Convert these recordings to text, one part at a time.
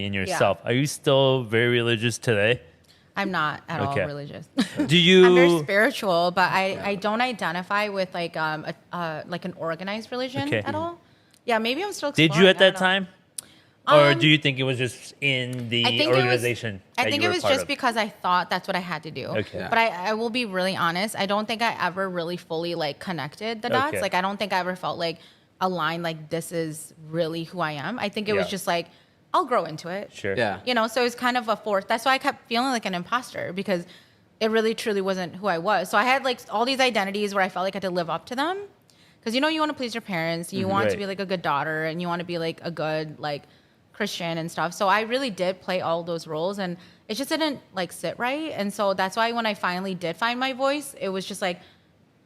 in yourself. Are you still very religious today? I'm not at all religious. Do you? I'm very spiritual, but I don't identify with like like an organized religion at all. Yeah, maybe I'm still exploring. Did you at that time? Or do you think it was just in the organization? I think it was just because I thought that's what I had to do. Okay. But I will be really honest. I don't think I ever really fully like connected the dots. Like I don't think I ever felt like aligned. Like this is really who I am. I think it was just like I'll grow into it. Sure. Yeah. You know, so it's kind of a force. That's why I kept feeling like an imposter because it really truly wasn't who I was. So I had like all these identities where I felt like I had to live up to them. Because you know you want to please your parents, you want to be like a good daughter, and you want to be like a good like Christian and stuff. So I really did play all those roles, and it just didn't like sit right. And so that's why when I finally did find my voice, it was just like,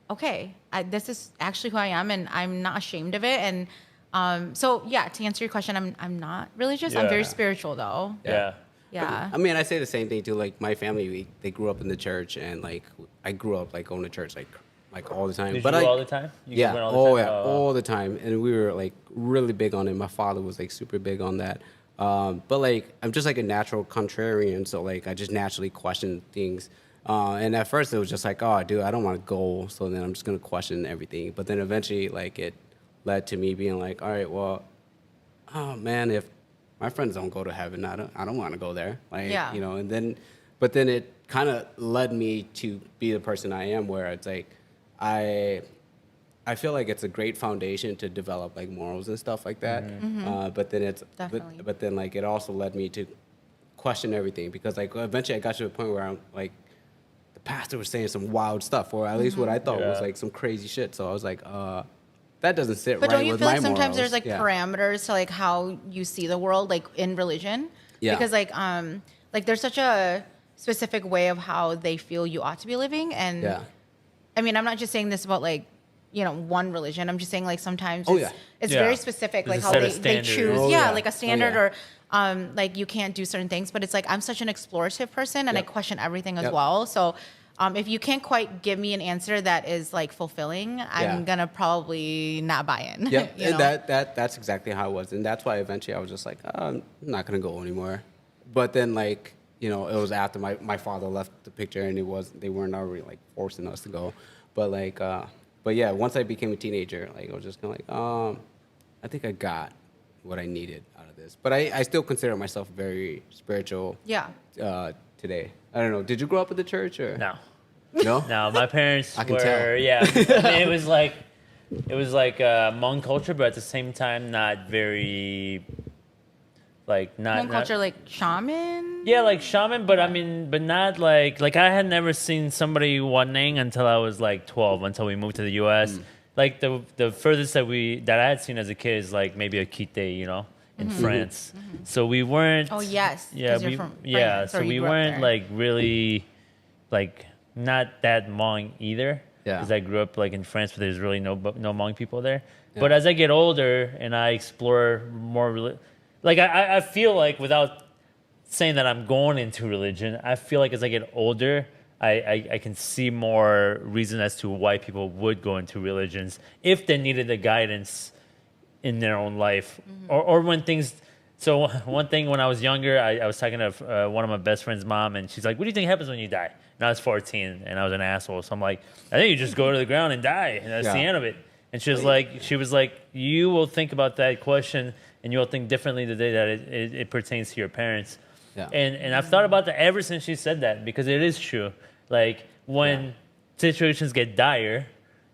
okay, this is actually who I am, and I'm not ashamed of it. And so yeah, to answer your question, I'm not religious. I'm very spiritual though. Yeah. Yeah. I mean, I say the same thing too. Like my family, they grew up in the church, and like I grew up like going to church like all the time. Did but you go all the time? All the time. And we were like really big on it. My father was like super big on that. But like I'm just like a natural contrarian, so like I just naturally question things. And at first it was just like, oh, dude, I don't want to go, so then I'm just gonna question everything. But then eventually, like it led to me being like, all right, well, oh man, if my friends don't go to heaven, I don't want to go there. Like, you know. And then, but then it kind of led me to be the person I am, where it's like I feel like it's a great foundation to develop like morals and stuff like that. But then but then like it also led me to question everything, because like eventually I got to a point where I'm like, the pastor was saying some wild stuff, or at least what I thought was like some crazy shit. So I was like, that doesn't sit right with my morals. But don't you feel like sometimes there's like parameters to like how you see the world, like in religion? Yeah. Because like there's such a specific way of how they feel you ought to be living, and I mean, I'm not just saying this about like, you know, one religion. I'm just saying like sometimes it's very specific, like how they choose, like a standard or like you can't do certain things. But it's like I'm such an explorative person, and I question everything as well. So if you can't quite give me an answer that is like fulfilling, I'm gonna probably not buy in. Yeah, you know? that's exactly how it was, and that's why eventually I was just like, I'm not gonna go anymore. But then like, you know, it was after my father left the picture, and they weren't already like forcing us to go. But like, but yeah, once I became a teenager, like I was just kind of like, I think I got what I needed out of this. But I still consider myself very spiritual. Yeah. Today, I don't know. Did you grow up in the church or no? No. No, my parents I can tell. Yeah, I mean, it was like Hmong culture, but at the same time, not very. Like not culture, like shaman. Yeah, like shaman, but I mean, but not like I had never seen somebody Waneng until I was like 12, until we moved to the U.S. Like the furthest that I had seen as a kid is like maybe a kite, you know, in France. So we weren't. Oh yes. Yeah, so we weren't like really, like not that Hmong either. Yeah. Because I grew up like in France, but there's really no Hmong people there. Yeah. But as I get older and I explore more. Like, I feel like, without saying that I'm going into religion, I feel like as I get older, I can see more reason as to why people would go into religions if they needed the guidance in their own life. Or when things... So one thing, when I was younger, I was talking to one of my best friend's mom, and she's like, what do you think happens when you die? And I was 14, and I was an asshole. So I'm like, I think you just go to the ground and die, and that's the end of it. And she was like, you will think about that question, and you will think differently the day that it pertains to your parents. Yeah. And I've thought about that ever since she said that, because it is true. Like, when situations get dire,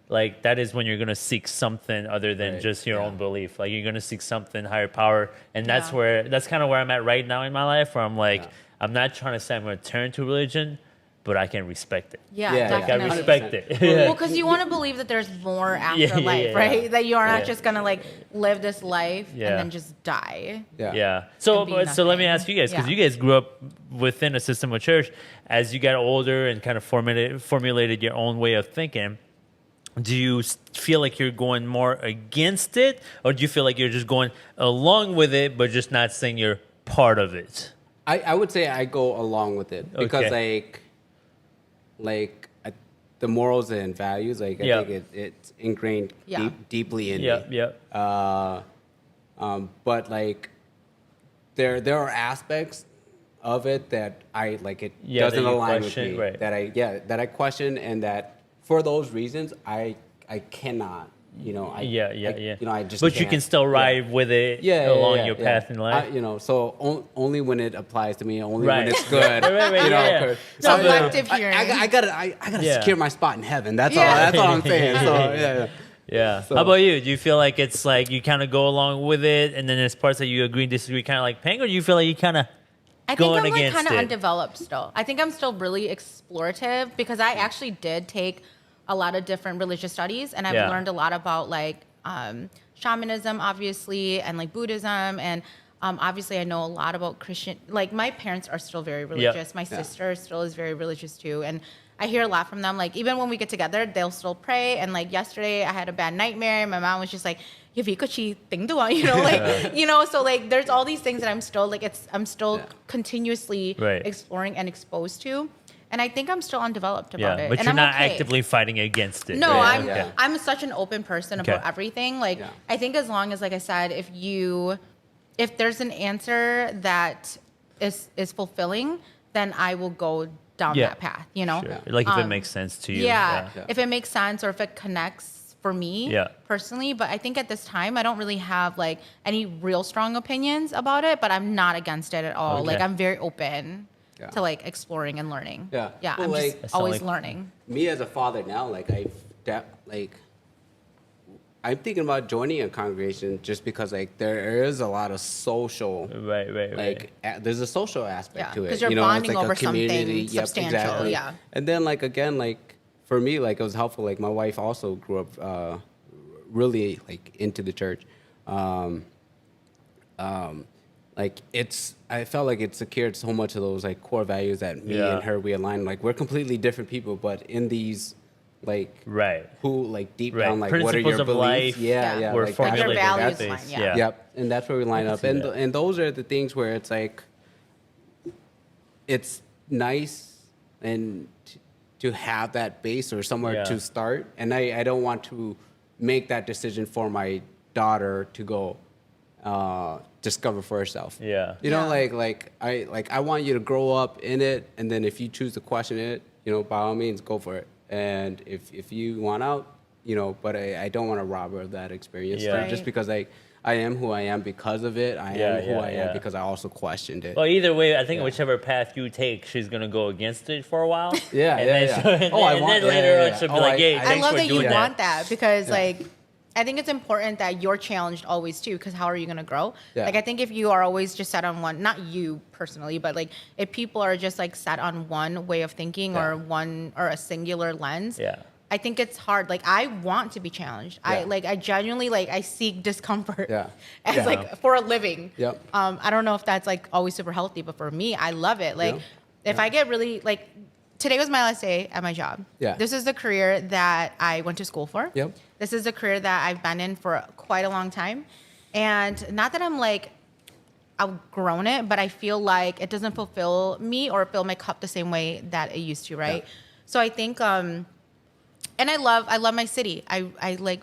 like, that is when you're going to seek something other than just your own belief. Like, you're going to seek something higher power. And that's kind of where I'm at right now in my life, where I'm like, I'm not trying to say I'm going to turn to religion, but I can respect it. Yeah, definitely. I respect it. Well, because you want to believe that there's more after life, right? That you are not just going to like live this life and then just die. Yeah. So let me ask you guys, because you guys grew up within a system of church. As you got older and kind of formulated your own way of thinking, do you feel like you're going more against it, or do you feel like you're just going along with it, but just not saying you're part of it? I would say I go along with it, because the morals and values, like I think it's ingrained deeply in me. But like there are aspects of it that I like. It doesn't align with me. Right. That I question, and that for those reasons I cannot. You know, You know, I just. But you can still ride with it along your path in life. You know, so only when it applies to me, only when it's good. right, you know, selective hearing. I gotta secure my spot in heaven. That's all. That's all I'm saying. So yeah. So. How about you? Do you feel like it's like you kind of go along with it, and then there's parts that you agree and disagree, kind of like Peng, or do you feel like you kind of going against it? I think I'm like kind of undeveloped still. I think I'm still really explorative because I actually did take a lot of different religious studies, and I've learned a lot about like shamanism, obviously, and like Buddhism, and obviously I know a lot about Christian. Like my parents are still very religious. My sister still is very religious too, and I hear a lot from them. Like even when we get together, they'll still pray. And like yesterday, I had a bad nightmare. My mom was just like, you know, like you know. So like, there's all these things that I'm still continuously exploring and exposed to. And I think I'm still undeveloped about it. But you're not actively fighting against it. No, I'm such an open person about everything. Like I think as long as, like I said, if there's an answer that is fulfilling, then I will go down that path. You know, like if it makes sense to you. If it makes sense or if it connects for me personally. But I think at this time I don't really have like any real strong opinions about it. But I'm not against it at all. Okay. Like I'm very open. To like exploring and learning. Well, I'm like, just always learning. Me as a father now, like I'm thinking about joining a congregation just because like there is a lot of social, there's a social aspect to it. Because you're bonding over something substantial. Exactly. And then like again, like for me, like it was helpful. Like my wife also grew up really like into the church. Like I felt like it secured so much of those like core values that me and her, we align. Like we're completely different people, but in these like who like deep down like principles what are your of beliefs? Life, we're like formulated values line, and that's where we line up. And those are the things where it's like it's nice and to have that base or somewhere to start. And I don't want to make that decision for my daughter to go discover for herself. You know, like I want you to grow up in it, and then if you choose to question it, you know, by all means go for it. And if you want out, you know, but I don't want to rob her of that experience just because I am who I am because of it. I am who I am because I also questioned it. Well, either way, I think whichever path you take, she's gonna go against it for a while. And then later on she'll be like, "Hey, thanks I love for that doing you want that because like. I think it's important that you're challenged always too, because how are you going to grow? Like, I think if you are always just set on one, not you personally, but like if people are just like set on one way of thinking or a singular lens, I think it's hard. Like I want to be challenged. I genuinely like I seek discomfort as like for a living. I don't know if that's like always super healthy, but for me, I love it. Like if I get really like. Today was my last day at my job. This is the career that I went to school for. This is a career that I've been in for quite a long time. And not that I'm like outgrown it, but I feel like it doesn't fulfill me or fill my cup the same way that it used to, right? So I think, and I love my city. I like